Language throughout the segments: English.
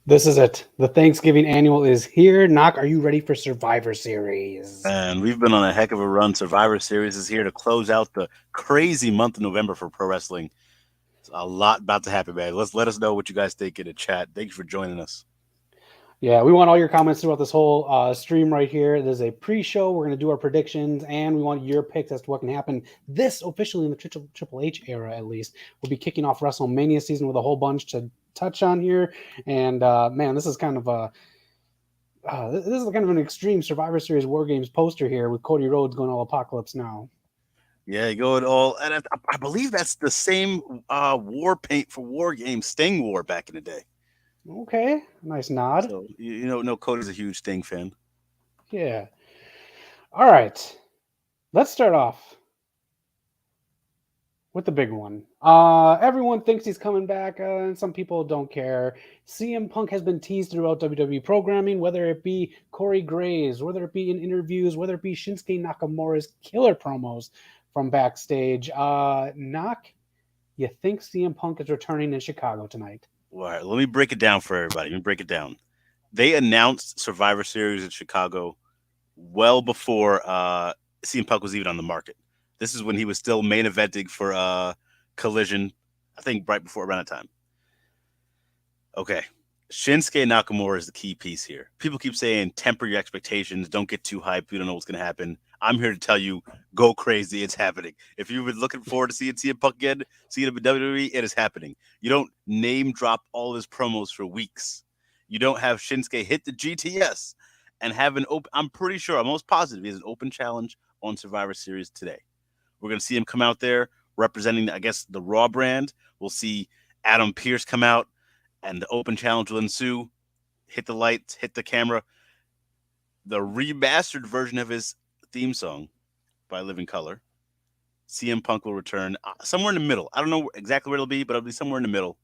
This is it. The Thanksgiving annual is here. Knock, are you ready for Survivor Series? And we've been on a heck of a run. Survivor Series is here to close out the crazy month of November for pro wrestling. It's a lot about to happen, man. Let us know what you guys think in the chat. Thank you for joining us. Yeah, we want all your comments throughout this whole stream right here. There's a pre-show. We're going to do our predictions, and we want your picks as to what can happen. This officially in the Triple H era, at least, will be kicking off WrestleMania season with a whole bunch to touch on here. And man, this is kind of a this is kind of an extreme Survivor Series War Games poster here with Cody Rhodes going all apocalypse now. Yeah, you go it all, and I believe that's the same war paint for War Games, Sting War back in the day. Okay, nice nod. So no, Cody's a huge Sting fan. Yeah. All right. Let's start off with the big one. Everyone thinks he's coming back, and some people don't care. CM Punk has been teased throughout WWE programming, whether it be Corey Graves, whether it be in interviews, whether it be Shinsuke Nakamura's killer promos from backstage. Knock, you think CM Punk is returning in Chicago tonight? All right, let me break it down for everybody. Let me break it down. They announced Survivor Series in Chicago well before CM Punk was even on the market. This is when he was still main eventing for Collision, I think right before around that time. Okay. Shinsuke Nakamura is the key piece here. People keep saying temper your expectations, don't get too hyped, we don't know what's going to happen. I'm here to tell you, go crazy, it's happening. If you've been looking forward to seeing CM Punk again, seeing him in WWE, it is happening. You don't name drop all his promos for weeks. You don't have Shinsuke hit the GTS and have an open. I'm pretty sure, I'm almost positive he has an open challenge on Survivor Series today. We're going to see him come out there representing, I guess, the Raw brand. We'll see Adam Pearce come out and the open challenge will ensue. Hit the lights, hit the camera. The remastered version of his theme song by Living Color. CM Punk will return somewhere in the middle. I don't know exactly where it'll be, but it'll be somewhere in the middle.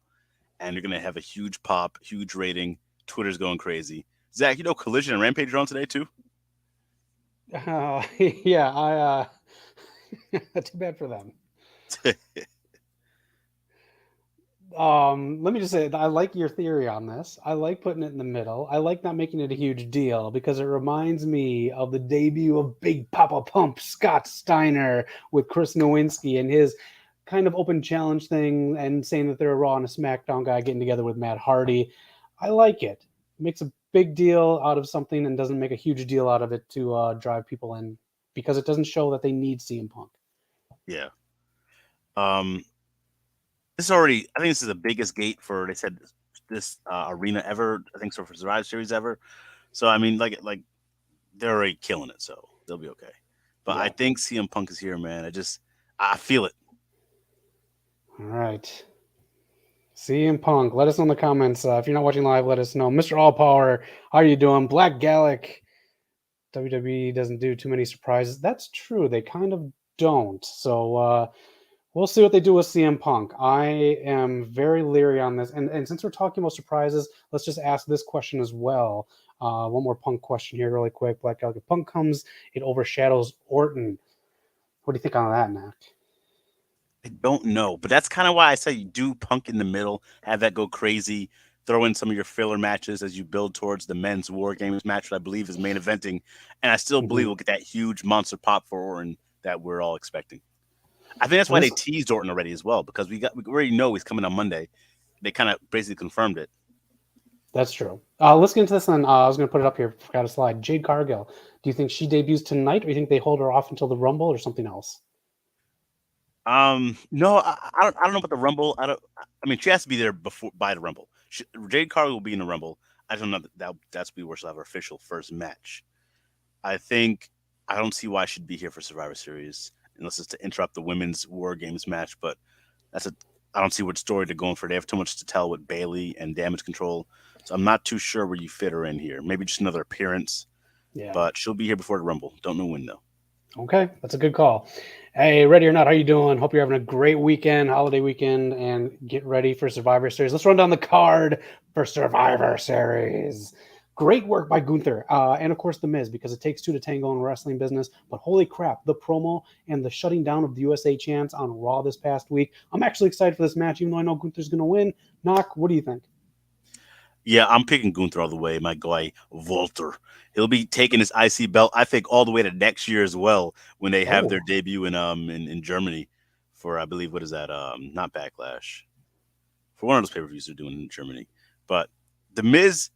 And you're going to have a huge pop, huge rating. Twitter's going crazy. Zach, Collision and Rampage are on today too? Yeah, too bad for them. Let me just say, I like your theory on this. I like putting it in the middle. I like not making it a huge deal because it reminds me of the debut of Big Papa Pump Scott Steiner with Chris Nowinski and his kind of open challenge thing and saying that they're a Raw and a SmackDown guy getting together with Matt Hardy. I like it. It makes a big deal out of something and doesn't make a huge deal out of it to drive people in because it doesn't show that they need CM Punk. Yeah. Um, this already, I think this is the biggest gate for, they said, this arena ever. I think so for Survivor Series ever. So, I mean, like they're already killing it, so they'll be okay. But I Yeah. think CM Punk is here, man. I feel it. All right. CM Punk, let us know in the comments. If you're not watching live, let us know. Mr. All Power, how are you doing? Black Gallic, WWE doesn't do too many surprises. That's true. They kind of don't. So we'll see what they do with CM Punk. I am very leery on this. And since we're talking about surprises, let's just ask this question as well. One more Punk question here, really quick. Black Gallic, if Punk comes, it overshadows Orton. What do you think on that, Mac? I don't know, but that's kind of why I say you do Punk in the middle, have that go crazy, throw in some of your filler matches as you build towards the men's War Games match, that I believe is main eventing, and I still believe Mm-hmm. we'll get that huge monster pop for Orton that we're all expecting. I think that's And why they this teased Orton already as well, because we already know he's coming on Monday. They kind of basically confirmed it. That's true. Let's get into this then. I was going to put it up here. Forgot a slide. Jade Cargill. Do you think she debuts tonight, or do you think they hold her off until the Rumble, or something else? No, I don't know about the Rumble. I mean, she has to be there before by the Rumble. Jade Cargill will be in the Rumble. I don't know that's be where she'll have her official first match. I think I don't see why she'd be here for Survivor Series unless it's to interrupt the women's War Games match. But that's a I don't see what story they're going for. They have too much to tell with Bailey and Damage Control, so I'm not too sure where you fit her in here. Maybe just another appearance, Yeah. but she'll be here before the Rumble. Don't know when though. Okay, that's a good call. Hey, ready or not, how you doing? Hope you're having a great weekend, holiday weekend, and get ready for Survivor Series. Let's run down the card for Survivor Series. Great work by Gunther, and of course the Miz, because it takes two to tango in wrestling business. But holy crap, the promo and the shutting down of the USA chants on Raw this past week. I'm actually excited for this match, even though I know Gunther's going to win. Knock, what do you think? Yeah, I'm picking Gunther all the way. My guy Walter. He'll be taking his IC belt, I think, all the way to next year as well when they have their Oh, debut in Germany for I believe what is that not Backlash for one of those pay per views they're doing in Germany. But the Miz,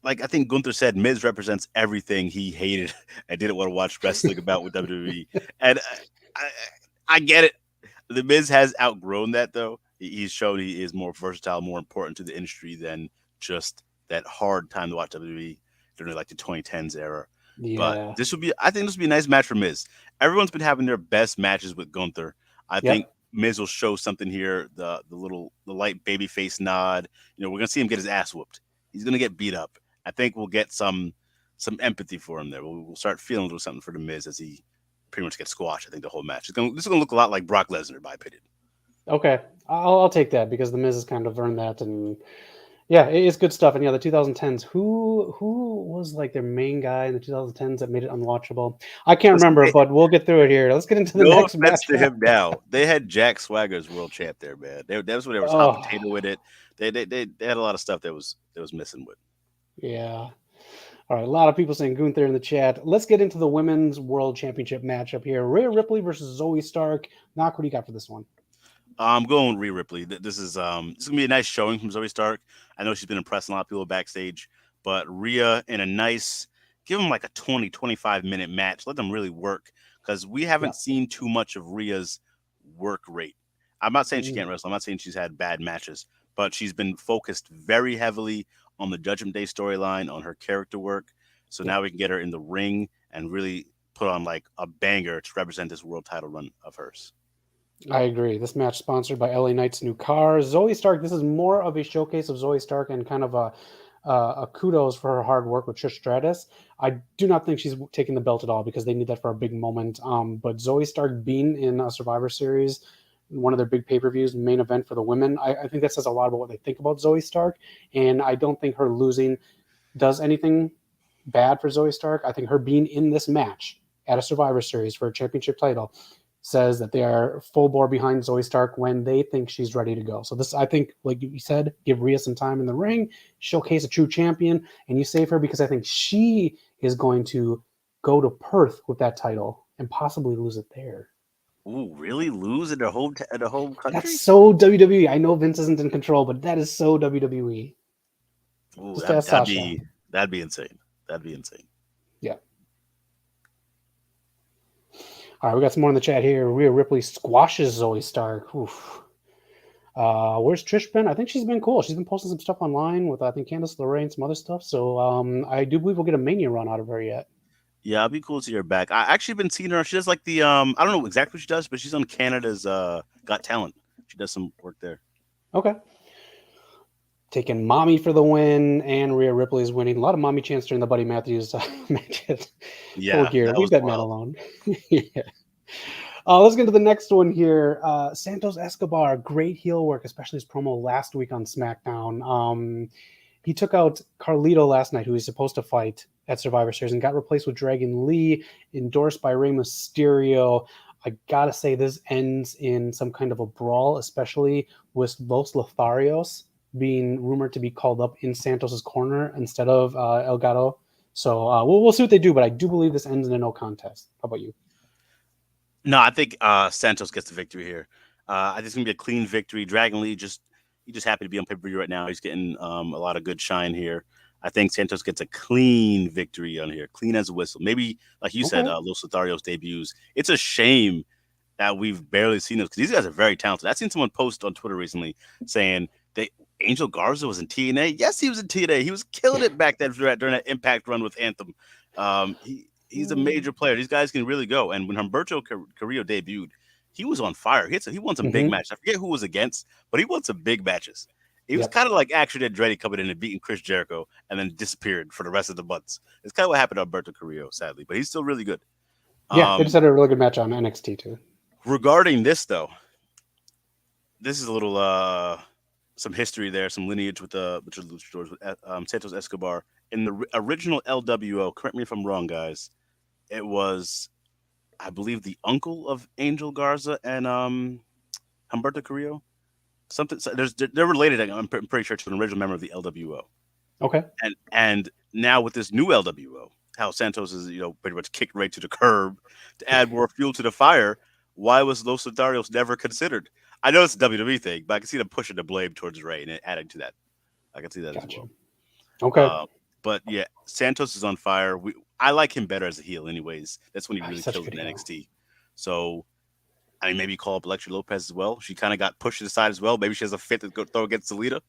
like I think Gunther said, Miz represents everything he hated and didn't want to watch wrestling about with WWE, and I get it. The Miz has outgrown that though. He's shown he is more versatile, more important to the industry than just that hard time to watch WWE during like the 2010s era. But yeah. I think this would be a nice match for Miz. Everyone's been having their best matches with Gunther. I think Yep. Miz will show something here. The light baby face nod. We're gonna see him get his ass whooped. He's gonna get beat up. I think we'll get some empathy for him there. We'll start feeling a little something for the Miz as he pretty much get squashed. I think the whole match. This is gonna look a lot like Brock Lesnar, in my opinion. Okay. I'll take that because the Miz has kind of earned that, and yeah, it's good stuff. And yeah, the 2010s. Who was like their main guy in the 2010s that made it unwatchable? I can't Listen, remember, but we'll get through it here. Let's get into the no next offense to matchup. him now. They had Jack Swagger as world champ there, man. That was when there was hot Oh, potato with it. They had a lot of stuff that was missing with. yeah. All right, a lot of people saying Gunther in the chat. Let's get into the women's world championship matchup here. Rhea Ripley versus Zoe Stark. Knock, what do you got for this one? I'm going with Rhea Ripley. This is gonna be a nice showing from Zoe Stark. I know she's been impressing a lot of people backstage, but Rhea in a nice, give them like a 20-25 minute match. Let them really work because we Yeah. haven't seen too much of Rhea's work rate. I'm not saying she Mm, can't wrestle. I'm not saying she's had bad matches, but she's been focused very heavily on the Judgment Day storyline, on her character work. So yep. now we can get her in the ring and really put on like a banger to represent this world title run of hers. I agree. This match sponsored by LA Knight's new car. Zoe Stark. This is more of a showcase of Zoe Stark and kind of a kudos for her hard work with Trish Stratus. I do not think she's taking the belt at all because they need that for a big moment. But Zoe Stark being in a Survivor Series, one of their big pay per views, main event for the women, I think that says a lot about what they think about Zoe Stark. And I don't think her losing does anything bad for Zoe Stark. I think her being in this match at a Survivor Series for a championship title says that they are full bore behind Zoe Stark when they think she's ready to go. So this, I think, like you said, give Rhea some time in the ring, showcase a true champion, and you save her because I think she is going to go to Perth with that title and possibly lose it there. Ooh, really? Lose in the home That's country? so WWE. I know Vince isn't in control, but that is so WWE. Ooh, Just ask Sasha. that'd be insane. That'd be insane. Yeah. All right, we got some more in the chat here. Rhea Ripley squashes Zoe Stark. Oof. Where's Trish been? I think she's been cool. She's been posting some stuff online with I think Candice LeRae, some other stuff. So I do believe we'll get a Mania run out of her yet. Yeah, I'd be cool to see her back. I actually been seeing her. She does like the I don't know exactly what she does, but she's on Canada's Got Talent. She does some work there. Okay. Taking Mommy for the win, and Rhea Ripley's winning. A lot of Mommy chants during the Buddy Matthews matches. Full Yeah, gear. that Leave was that man wild. alone. Yeah. Let's get to the next one here. Santos Escobar, great heel work, especially his promo last week on SmackDown. He took out Carlito last night, who was supposed to fight at Survivor Series, and got replaced with Dragon Lee, endorsed by Rey Mysterio. I gotta say, this ends in some kind of a brawl, especially with Los Lotharios being rumored to be called up in Santos's corner instead of El Gato. So we'll see what they do, but I do believe this ends in a no contest. How about you? No, I think Santos gets the victory here. I think it's gonna be a clean victory. Dragon Lee just happy to be on pay per view right now. He's getting a lot of good shine here. I think Santos gets a clean victory on here, clean as a whistle. Maybe like you said, Okay. Los Lotharios debuts. It's a shame that we've barely seen those because these guys are very talented. I've seen someone post on Twitter recently saying they Angel Garza was in TNA. Yes, he was in TNA. He was killing it back then during that Impact run with Anthem. He's a major player. These guys can really go. And when Humberto Carrillo debuted, he was on fire. He won some big Mm-hmm. matches. I forget who was against, but he won some big matches. He was Yep. kind of like Action Andretti coming in and beating Chris Jericho and then disappeared for the rest of the months. It's kind of what happened to Alberto Carrillo, sadly, but he's still really good. Yeah, they just Um, had a really good match on NXT too. regarding this though, this is a little some history there, some lineage with the luchadors with Santos Escobar in the original LWO. Correct me if I'm wrong, guys. It was, I believe, the uncle of Angel Garza and Humberto Carrillo. something. So they're related. I'm pretty sure to an original member of the LWO. Okay. And now with this new LWO, how Santos is pretty much kicked right to the curb to add more fuel to the fire. Why was Los Lotharios never considered? I know it's a WWE thing, but I can see them pushing the blame towards Ray and adding to that. I can see that as Gotcha. well. Okay. Uh, but yeah, Santos is on fire. I like him better as a heel, anyways. That's when he Ah, he's really such a kills good in heel. NXT. So I mean, maybe call up Electra Lopez as well. She kind of got pushed to the side as well. Maybe she has a fit to go throw against Zelita.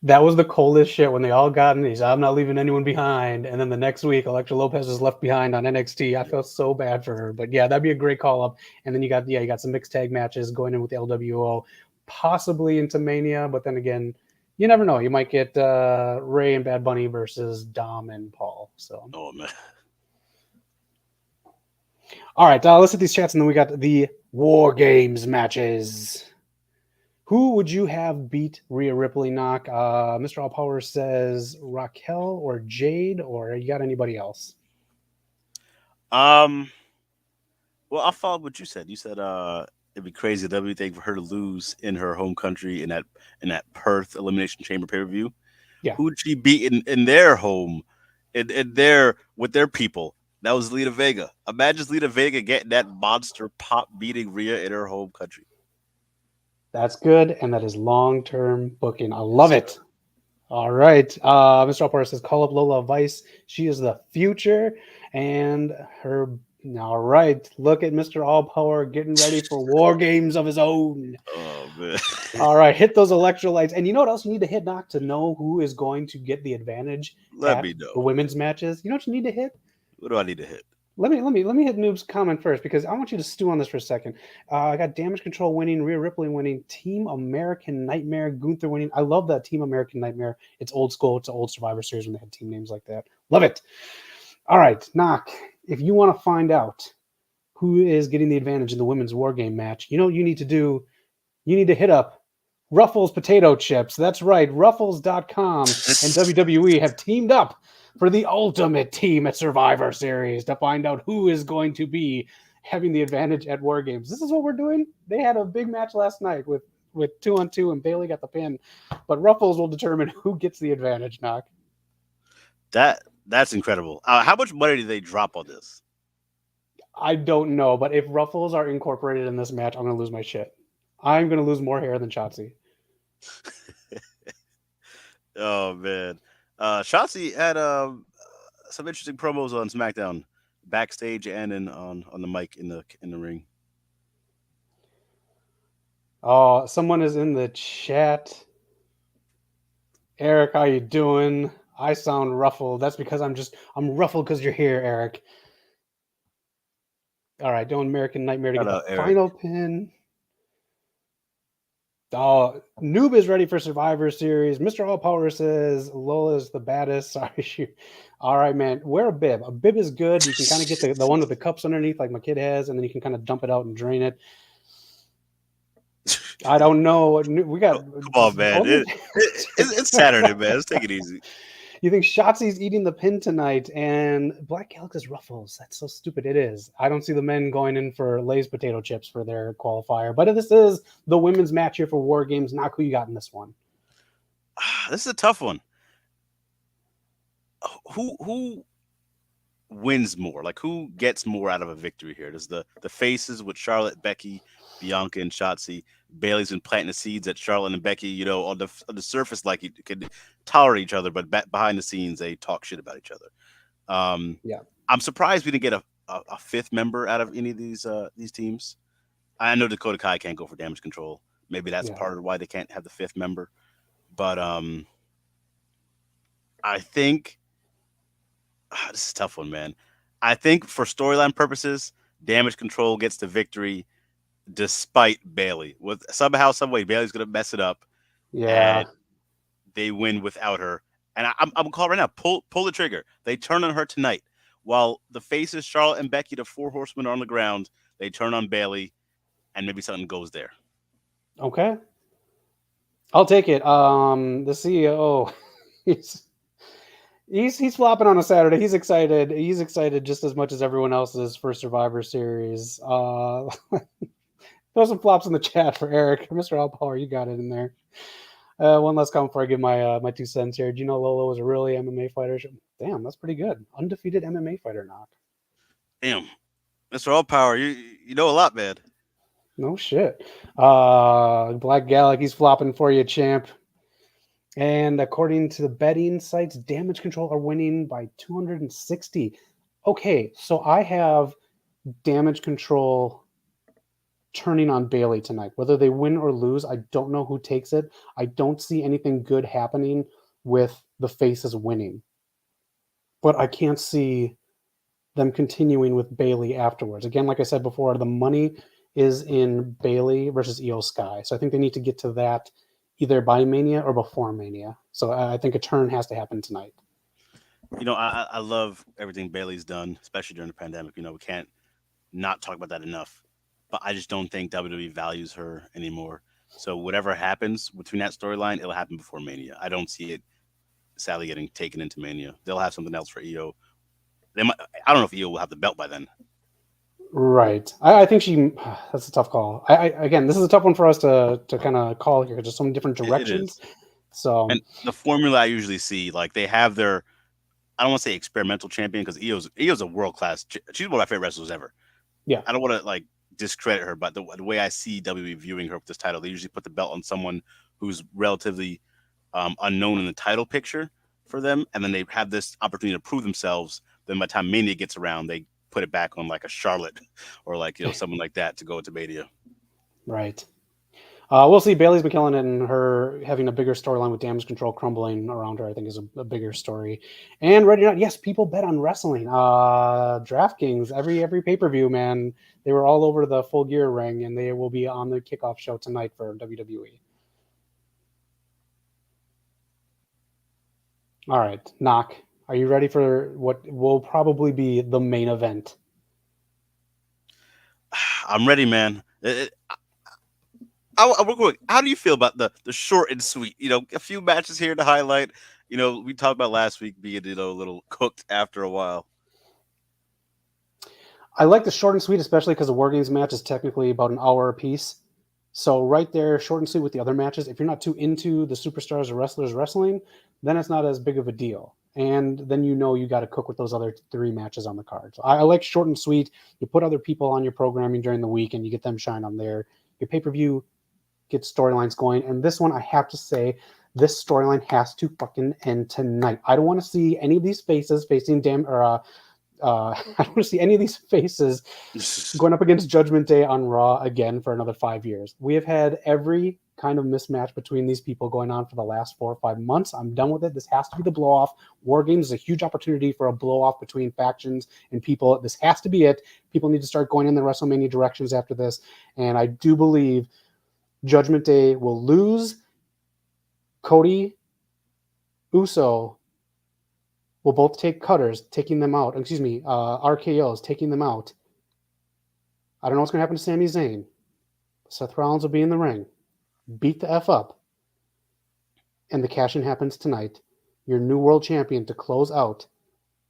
That was the coldest shit when they all got in these. I'm not leaving anyone behind. And then the next week, Electra Lopez is left behind on NXT. I felt so bad for her. But yeah, that'd be a great call up. And then you got some mixed tag matches going in with the LWO, possibly into Mania. But then again, you never know. You might get Ray and Bad Bunny versus Dom and Paul. So Oh man. all right, let's hit these chats, and then we got the War Games matches. Who would you have beat Rhea Ripley? Knock. Mr. All Power says Raquel or Jade, or you got anybody else? Um. Well, I'll follow what you said. You said it'd be crazy WWE thing for her to lose in her home country in that Perth Elimination Chamber pay per view. Yeah, Who'd she beat in their home, in their with their people? That was Lita Vega. Imagine Lita Vega getting that monster pop beating Rhea in her home country. that's good, and that is long-term booking. I Yes, love sir. it. All right. Mr. All Power says call up Lola Vice. She is the future, and her. All right. Look at Mr. All Power getting ready for War Games of his own. Oh man. All right, hit those electrolytes. And you know what else you need to hit, Doc, to know who is going to get the advantage Let at me know. the women's matches? You know what you need to hit? What do I need to hit? Let me hit Noob's comment first because I want you to stew on this for a second. I got Damage Control winning, Rhea Ripley winning, Team American Nightmare, Gunther winning. I love that Team American Nightmare. It's old school. It's an old Survivor Series when they had team names like that. Love it. All right, Knock. If you want to find out who is getting the advantage in the women's war game match, you know what you need to do? You need to hit up Ruffles Potato Chips. That's right. Ruffles.com and WWE have teamed up for the ultimate team at Survivor Series to find out who is going to be having the advantage at War Games. This is what we're doing. They had a big match last night with 2-on-2 and Bailey got the pin, but Ruffles will determine who gets the advantage. Knock. That's incredible. How much money did they drop on this? I don't know, but if Ruffles are incorporated in this match, I'm gonna lose my shit. I'm gonna lose more hair than Shotzi. Oh man, Shotzi had some interesting promos on SmackDown, backstage and on the mic in the ring. Oh, someone is in the chat. Eric, how you doing? I sound ruffled. That's because I'm ruffled because you're here, Eric. All right, doing American Nightmare to Shout get the out Eric. final pin. Oh, Noob is ready for Survivor Series. Mr. All Power says Lola's the baddest. Sorry, shoot. All right, man. Wear a bib. A bib is good. You can kind of get the one with the cups underneath, like my kid has, and then you can kind of dump it out and drain it. I don't know. We got. Come on, man. It's Saturday, man. Let's take it easy. You think Shotzi's eating the pin tonight and Black Galaxy's Ruffles? That's so stupid. It is. I don't see the men going in for Lay's potato chips for their qualifier. But this is the women's match here for War Games. Not who you got in this one. This is a tough one. Who wins more? Like who gets more out of a victory here? Does the faces with Charlotte, Becky, Bianca, and Shotzi? Bailey's been planting the seeds that Charlotte and Becky, on the surface, like you could tolerate each other, but behind the scenes they talk shit about each other. Yeah. I'm surprised we didn't get a fifth member out of any of these teams. I know Dakota Kai can't go for Damage Control. Maybe that's Yeah. part of why they can't have the fifth member. But I think this is a tough one, man. I think for storyline purposes, Damage Control gets the victory despite Bailey. With somehow, some way, Bailey's gonna mess it up, Yeah. and they win without her. And I'm gonna call right now. Pull the trigger. They turn on her tonight. While the faces Charlotte and Becky, the four horsemen, are on the ground, they turn on Bailey, and maybe something goes there. Okay. I'll take it. The CEO, he's flopping on a Saturday. He's excited. He's excited just as much as everyone else is for Survivor Series. Throw some flops in the chat for Eric. Mr. All Power, you got it in there. One last comment before I give my 2 cents here. Do you know Lolo was a really MMA fighter? Damn, that's pretty good. Undefeated MMA fighter knock. Damn, Mr. All Power, you know a lot, man. No shit. Black Gallic, he's flopping for you, champ. And according to the betting sites, Damage Control are winning by 260. Okay, so I have Damage Control turning on Bailey tonight. Whether they win or lose, I don't know who takes it. I don't see anything good happening with the faces winning. But I can't see them continuing with Bailey afterwards. Again, like I said before, the money is in Bailey versus Io Sky. So I think they need to get to that either by Mania or before Mania. So I think a turn has to happen tonight. I love everything Bailey's done, especially during the pandemic. We can't not talk about that enough. But I just don't think WWE values her anymore. So whatever happens between that storyline, it'll happen before Mania. I don't see it sadly getting taken into Mania. They'll have something else for Io. They might, I don't know if Io will have the belt by then. Right. I think she. That's a tough call. Again, this is a tough one for us to kind of call here because there's so many different directions. It is. So And the formula I usually see, like they have their, I don't want to say experimental champion because Io's a world class. She's one of my favorite wrestlers ever. Yeah. I don't want to like discredit her, but the way I see WWE viewing her with this title, they usually put the belt on someone who's relatively unknown in the title picture for them, and then they have this opportunity to prove themselves. Then by the time Mania gets around, they put it back on like a Charlotte or like someone like that to go into Mania. Right. We'll see. Bailey's been killing it, and her having a bigger storyline with Damage Control crumbling around her, I think, is a bigger story. And ready or not, yes, people bet on wrestling. DraftKings, every pay per view, man, they were all over the Full Gear ring, and they will be on the kickoff show tonight for WWE. All right, Knock, are you ready for what will probably be the main event? I'm ready, man. How do you feel about the short and sweet? A few matches here to highlight. We talked about last week being a little cooked after a while. I like the short and sweet, especially because the War Games match is technically about an hour apiece. So right there, short and sweet with the other matches. If you're not too into the superstars or wrestlers wrestling, then it's not as big of a deal. And then you got to cook with those other 3 matches on the card. So I like short and sweet. You put other people on your programming during the week, and you get them shine on there. Your pay-per-view gets storylines going. And this one, I have to say, this storyline has to fucking end tonight. I don't want to see any of these faces facing I don't want to see any of these faces going up against Judgment Day on Raw again for another 5 years. We have had every kind of mismatch between these people going on for the last 4 or 5 months. I'm done with it. This has to be the blow-off. War Games is a huge opportunity for a blow-off between factions and people. This has to be it. People need to start going in the WrestleMania directions after this. And I do believe Judgment Day will lose. Cody, Uso will both take cutters, taking them out. RKOs, taking them out. I don't know what's going to happen to Sami Zayn. Seth Rollins will be in the ring. Beat the F up. And the cash-in happens tonight. Your new world champion to close out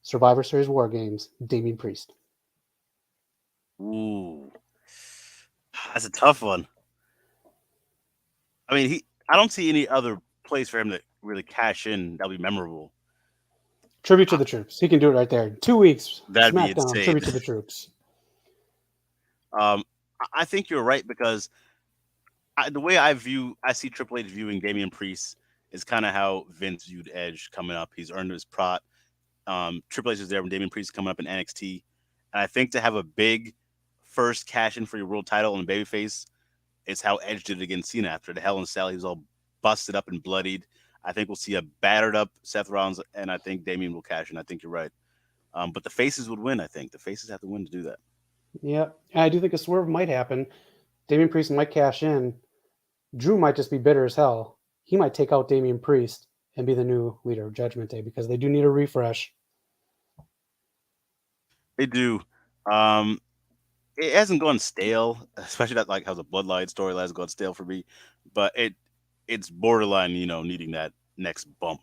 Survivor Series War Games, Damian Priest. Ooh. That's a tough one. I mean, I don't see any other place for him to really cash in that'll be memorable. Tribute to the troops. He can do it right there. 2 weeks. That'd be SmackDown. insane. Tribute to the troops. I think you're right because the way I see Triple H viewing Damian Priest is kind of how Vince viewed Edge coming up. He's earned his prot. Triple H is there when Damian Priest is coming up in NXT. And I think to have a big first cash in for your world title and babyface is how Edge did it against Cena after the Hell in a Cell. He was all busted up and bloodied. I think we'll see a battered up Seth Rollins, and I think Damian will cash in. I think you're right. But the faces would win, I think. The faces have to win to do that. Yeah, and I do think a swerve might happen. Damian Priest might cash in. Drew might just be bitter as hell. He might take out Damian Priest and be the new leader of Judgment Day because they do need a refresh. They do. It hasn't gone stale, especially that like how the Bloodline storyline has gone stale for me. But it's borderline, needing that next bump.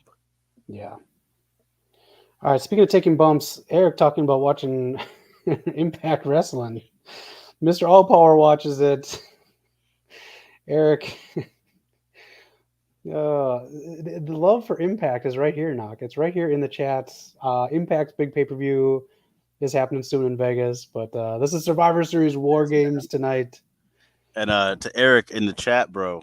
Yeah. All right. Speaking of taking bumps, Eric talking about watching Impact Wrestling. Mr. All Power watches it. Eric, the love for Impact is right here, Knock. It's right here in the chats. Impact's big pay-per-view is happening soon in Vegas, but this is Survivor Series War Games tonight. And to Eric in the chat, bro,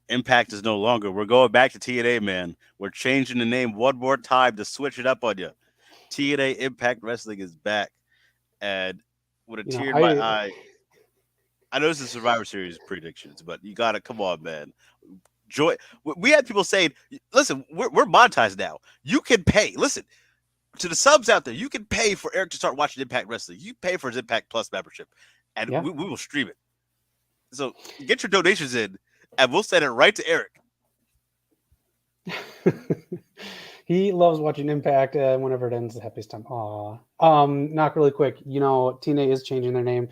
Impact is no longer. We're going back to TNA, man. We're changing the name one more time to switch it up on you. TNA Impact Wrestling is back. And with a You know, tear in my eye, I know this is Survivor Series predictions, but you got to come on, man. Joy. We had people saying, listen, we're monetized now. You can pay. Listen, to the subs out there, you can pay for Eric to start watching Impact Wrestling. You pay for his Impact Plus membership, and yeah. we will stream it. So get your donations in, and we'll send it right to Eric. He loves watching Impact whenever it ends. The happiest time. Aw. Knock really quick. You know, TNA is changing their name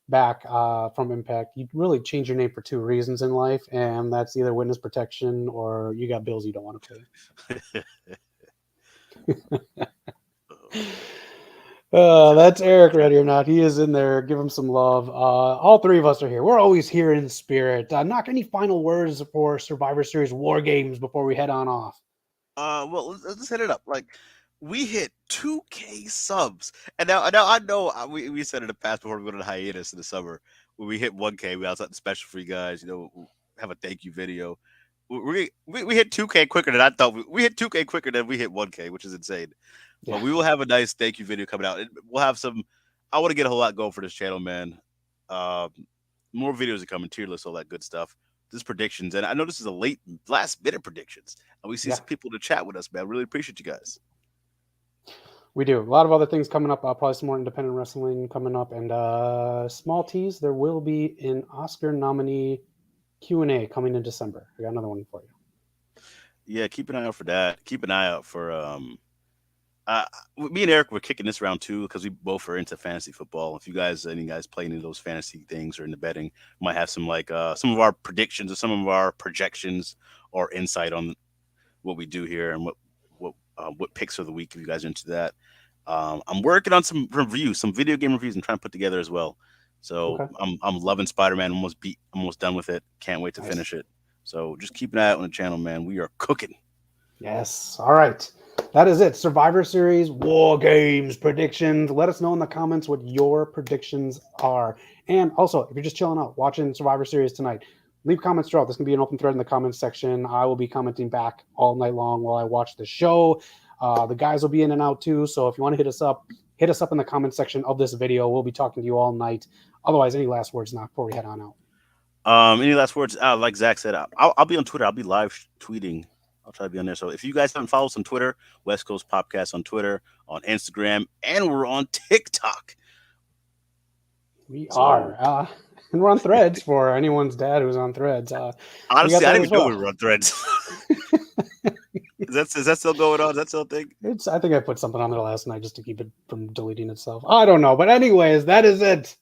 back from Impact. You really change your name for two reasons in life, and that's either witness protection or you got bills you don't want to pay. That's Eric ready or not. He is in there. Give him some love. All three of us are here. We're always here in spirit. Knock, any final words for Survivor Series War Games before we head on off? Well, let's hit it up. Like, we hit 2K subs, and now I know we said in the past before we go to the hiatus in the summer when we hit 1K, we had something special for you guys. You know, we'll have a thank you video. We hit 2K quicker than I thought. We hit 2K quicker than we hit 1K, which is insane. Yeah. But we will have a nice thank you video coming out. We'll have some. I want to get a whole lot going for this channel, man. More videos are coming, tier lists, all that good stuff. This predictions, and I know this is a last minute predictions, and we see some people to chat with us, man. Really appreciate you guys. We do a lot of other things coming up. Probably some more independent wrestling coming up, and small tease. There will be an Oscar nominee Q&A coming in December. I got another one for you. Yeah, keep an eye out for that. Keep an eye out for me and Eric were kicking this round too because we both are into fantasy football. If you guys, any guys playing in those fantasy things or in the betting, might have some some of our predictions or some of our projections or insight on what we do here and what picks of the week. If you guys are into that, I'm working on some reviews, some video game reviews. I'm trying to put together as well. So okay. I'm loving Spider-Man. Almost done with it. Can't wait to finish it. So just keep an eye out on the channel, man. We are cooking. Yes. All right. That is it. Survivor Series War Games predictions. Let us know in the comments what your predictions are. And also, if you're just chilling out, watching Survivor Series tonight, leave comments throughout. This can be an open thread in the comments section. I will be commenting back all night long while I watch the show. The guys will be in and out too. So if you want to hit us up in the comment section of this video. We'll be talking to you all night. Otherwise, any last words now before we head on out? Any last words? Like Zach said, I'll be on Twitter. I'll be live tweeting. I'll try to be on there. So if you guys haven't followed us on Twitter, West Coast Popcast on Twitter, on Instagram, and we're on TikTok. We are. And we're on Threads for anyone's dad who's on Threads. Honestly, I didn't even know we were on Threads. Is that still going on? Is that still a thing? I think I put something on there last night just to keep it from deleting itself. I don't know. But anyways, that is it.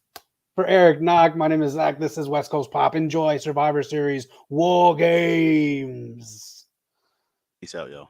For Eric Knock, my name is Zach. This is West Coast Pop. Enjoy Survivor Series War Games. Peace out, y'all.